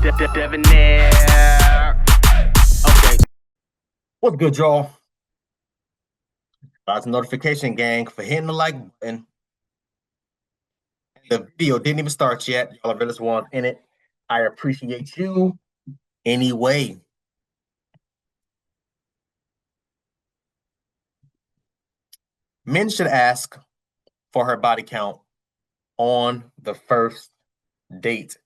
Debonair. Okay. What's good, y'all? That's a notification, gang, for hitting the like button. The video didn't even start yet. Y'all are realest ones in it. I appreciate you anyway. Men should ask for her body count on the first date.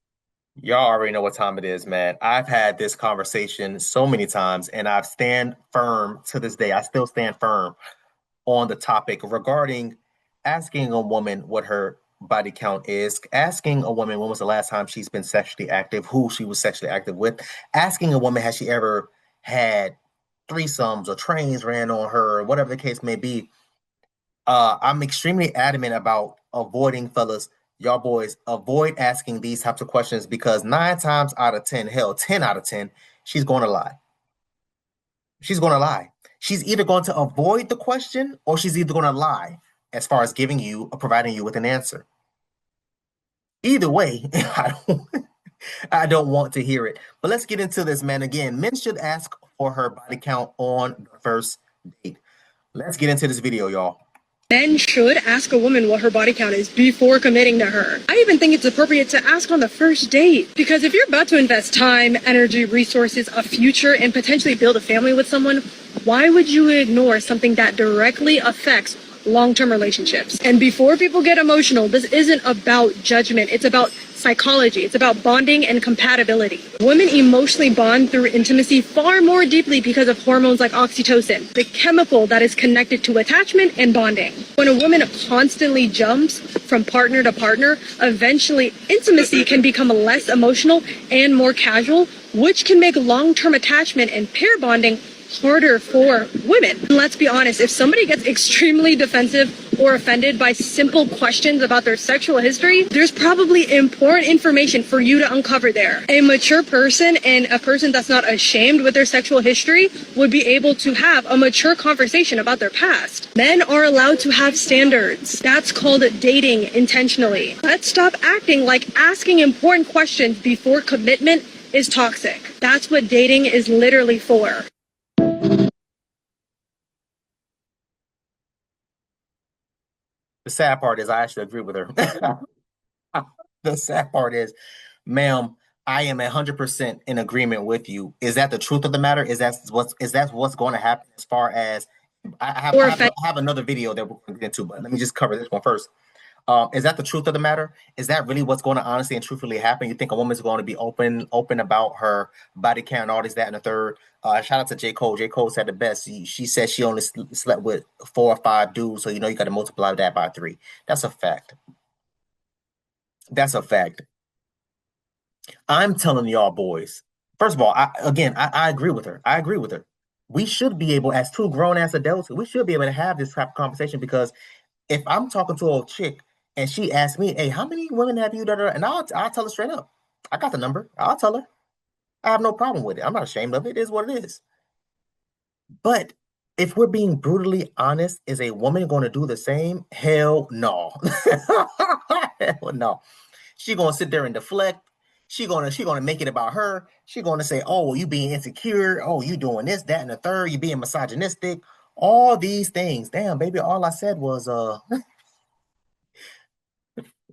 Y'all already know what time it is, man. I've had this conversation so many times, and I've stand firm to this day. I still stand firm on the topic regarding asking a woman what her body count is, asking a woman when was the last time she's been sexually active, who she was sexually active with, asking a woman has she ever had threesomes or trains ran on her, or whatever the case may be. I'm extremely adamant about avoiding, fellas, y'all boys, avoid asking these types of questions because 9 times out of 10, hell, 10 out of 10, she's going to lie. She's going to lie. She's either going to avoid the question or she's either going to lie as far as giving you or providing you with an answer. Either way, I don't want to hear it. But let's get into this, man. Again, men should ask for her body count on the first date. Let's get into this video, y'all. Men should ask a woman what her body count is before committing to her. I even think it's appropriate to ask on the first date. Because if you're about to invest time, energy, resources, a future, and potentially build a family with someone, why would you ignore something that directly affects long-term relationships? And before people get emotional, this isn't about judgment. It's about psychology. It's about bonding and compatibility. Women emotionally bond through intimacy far more deeply because of hormones like oxytocin, the chemical that is connected to attachment and bonding. When a woman constantly jumps from partner to partner, eventually intimacy can become less emotional and more casual, which can make long-term attachment and pair bonding harder for women. Let's be honest, if somebody gets extremely defensive or offended by simple questions about their sexual history, there's probably important information for you to uncover there. A mature person and a person that's not ashamed with their sexual history would be able to have a mature conversation about their past. Men are allowed to have standards. That's called dating intentionally. Let's stop acting like asking important questions before commitment is toxic. That's what dating is literally for. The sad part is I actually agree with her. The sad part is, ma'am, I am 100% in agreement with you. Is that the truth of the matter? Is that what's going to happen as far as I have another video that we're going to get into, but let me just cover this one first. Is that the truth of the matter? Is that really what's going to honestly and truthfully happen? You think a woman's going to be open about her body count and all this, that, and the third? Shout out to J. Cole. J. Cole said the best. She said she only slept with 4 or 5 dudes, so you know you got to multiply that by 3. That's a fact. That's a fact. I'm telling y'all boys. First of all, I agree with her. I agree with her. We should be able, as two grown ass adults, we should be able to have this type of conversation because if I'm talking to a chick and she asks me, "Hey, how many women have you done?" And I'll tell her straight up. I got the number. I'll tell her. I have no problem with it. I'm not ashamed of it. It is what it is. But if we're being brutally honest, is a woman going to do the same? Hell no. Hell no. She gonna sit there and deflect. She gonna make it about her. She gonna say, "Oh, well, you being insecure. Oh, you doing this, that, and the third. You being misogynistic. All these things." Damn, baby. All I said was,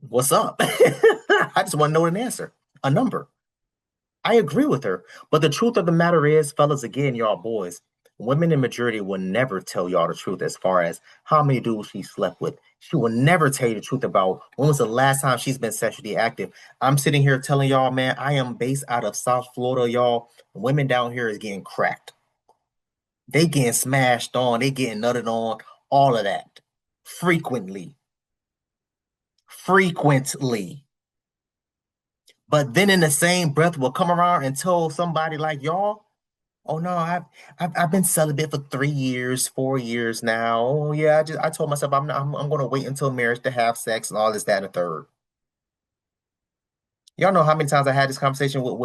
what's up? I just want to know an answer, a number. I agree with her. But the truth of the matter is, fellas, again, y'all boys, women in majority will never tell y'all the truth as far as how many dudes she slept with. She will never tell you the truth about when was the last time she's been sexually active. I'm sitting here telling y'all, man, I am based out of South Florida, y'all. Women down here is getting cracked. They getting smashed on. They getting nutted on. All of that. Frequently. Frequently. But then in the same breath will come around and tell somebody like y'all, "Oh no, I've been celibate for 3 years, 4 years now. Oh yeah, I told myself I'm gonna wait until marriage to have sex and all this, that, and the third." Y'all know how many times I had this conversation with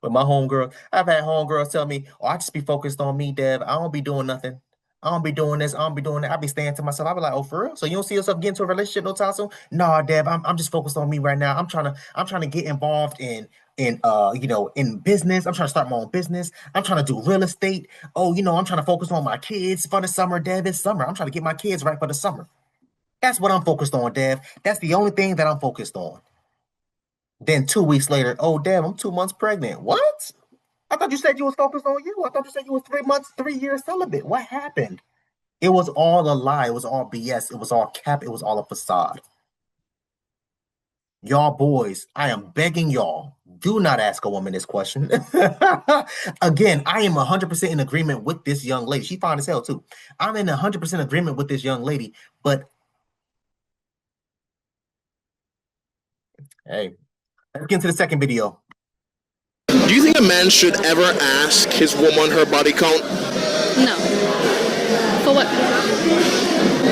with my homegirl. I've had homegirls tell me, "Oh, I just be focused on me, Dev. I don't be doing nothing. I don't be doing this. I don't be doing that. I be staying to myself. I be like, oh, for real? So you don't see yourself getting into a relationship no time soon? Nah, Deb, I'm just focused on me right now. I'm trying to get involved in business. I'm trying to start my own business. I'm trying to do real estate. Oh, I'm trying to focus on my kids for the summer, Deb. It's summer. I'm trying to get my kids right for the summer. That's what I'm focused on, Dev. That's the only thing that I'm focused on. Then 2 weeks later, oh, Dev, I'm 2 months pregnant. What? I thought you said you was focused on you. I thought you said you was 3 months, 3 years celibate. What happened? It was all a lie. It was all BS. It was all cap. It was all a facade. Y'all boys, I am begging y'all, do not ask a woman this question. Again, I am 100% in agreement with this young lady. She fine as hell too. I'm in 100% agreement with this young lady, but hey, let's get into the second video. Do you think a man should ever ask his woman her body count No. For what?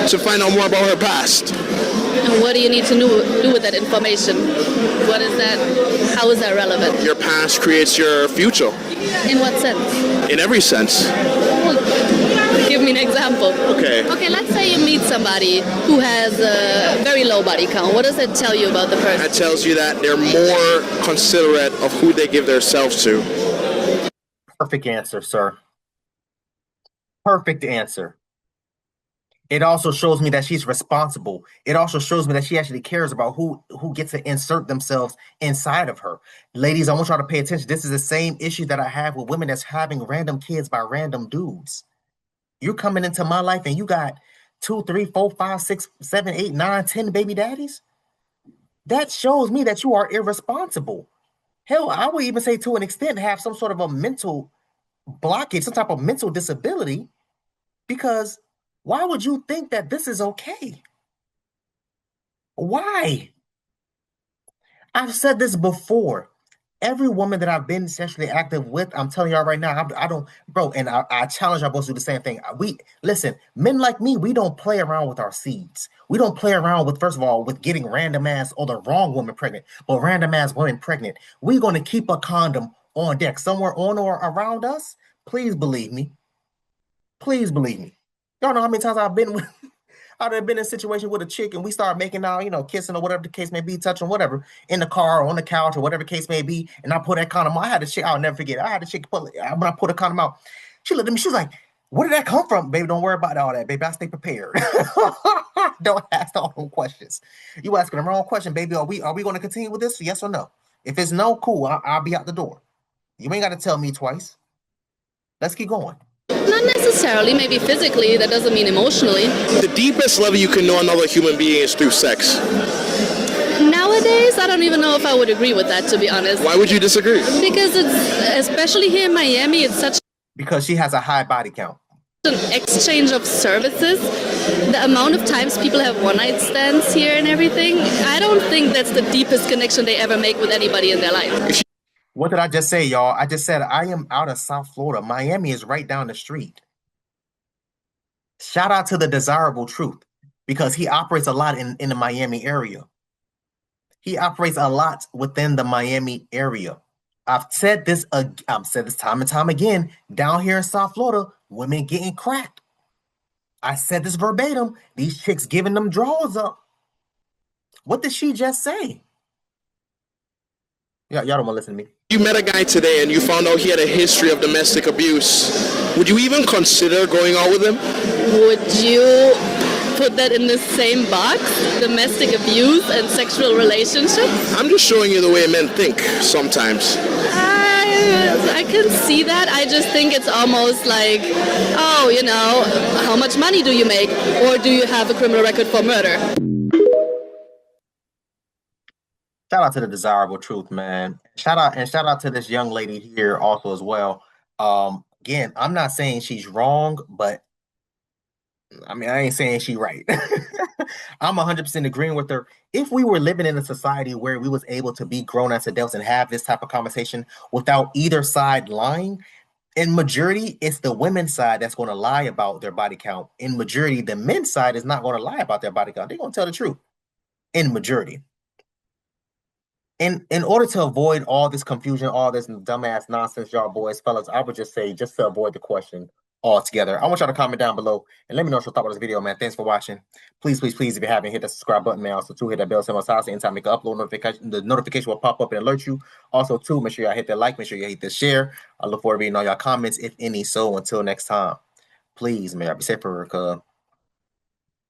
to find out more about her past? And what do you need to do with that information? What is that? How is that relevant? Your past creates your future. In what sense? In every sense. Well, give me an example. Okay. Okay, let's say you meet somebody who has a very low body count. What does that tell you about the person? That tells you that they're more considerate of who they give themselves to. Perfect answer, sir. Perfect answer. It also shows me that she's responsible. It also shows me that she actually cares about who gets to insert themselves inside of her. Ladies, I want y'all to pay attention. This is the same issue that I have with women that's having random kids by random dudes. You're coming into my life and you got 2, 3, 4, 5, 6, 7, 8, 9, 10 baby daddies. That shows me that you are irresponsible. Hell, I would even say to an extent have some sort of a mental blockage, some type of mental disability, because why would you think that this is okay? Why? I've said this before. Every woman that I've been sexually active with, I'm telling y'all right now, I don't, bro, and I challenge y'all both to do the same thing. Listen, men like me, we don't play around with our seeds. We don't play around with, first of all, with getting random ass or the wrong woman pregnant, but random ass women pregnant. We're going to keep a condom on deck somewhere on or around us. Please believe me. Please believe me. Y'all know how many times I've been in a situation with a chick and we start making out, kissing or whatever the case may be, touching whatever in the car or on the couch or whatever the case may be. And I put that condom on. I had a chick, I'll never forget. I had a chick when I put a condom out. She looked at me. She was like, "Where did that come from, baby? Don't worry about all that, baby. I stay prepared." Don't ask all them questions. You asking the wrong question, baby. Are we going to continue with this? Yes or no? If it's no, cool. I'll be out the door. You ain't got to tell me twice. Let's keep going. Not necessarily, maybe physically, that doesn't mean emotionally. The deepest level you can know another human being is through sex. Nowadays, I don't even know if I would agree with that, to be honest. Why would you disagree? Because it's, especially here in Miami, it's such Because she has a high body count. an exchange of services. The amount of times people have one-night stands here and everything, I don't think that's the deepest connection they ever make with anybody in their life. What did I just say, y'all? I just said I am out of South Florida. Miami is right down the street. Shout out to the Desirable Truth, because he operates a lot in the Miami area. He operates a lot within the Miami area. I've said this time and time again. Down here in South Florida, women getting cracked. I said this verbatim. These chicks giving them draws up. What did she just say? Y'all don't want to listen to me. You met a guy today and you found out he had a history of domestic abuse. Would you even consider going out with him? Would you put that in the same box? Domestic abuse and sexual relationships? I'm just showing you the way men think sometimes. I can see that. I just think it's almost like, oh, how much money do you make? Or do you have a criminal record for murder? Shout out to the Desirable Truth, man. Shout out to this young lady here also as well. Again, I'm not saying she's wrong, but I ain't saying she right. I'm 100% agreeing with her. If we were living in a society where we was able to be grown as adults and have this type of conversation without either side lying, in majority, it's the women's side that's going to lie about their body count. In majority, the men's side is not going to lie about their body count. They're going to tell the truth. In majority. In order to avoid all this confusion, all this dumbass nonsense, y'all boys, fellas, I would just say, just to avoid the question, all together. I want y'all to comment down below and let me know what you thought about this video, man. Thanks for watching. Please, please, please, if you haven't, hit that subscribe button, man. Also, too, hit that bell symbol so anytime I make an upload notification, the notification will pop up and alert you. Also, too, make sure y'all hit that like, make sure you hit that share. I look forward to reading all y'all comments, if any. So until next time, please, man, y'all be safe for her, cuz.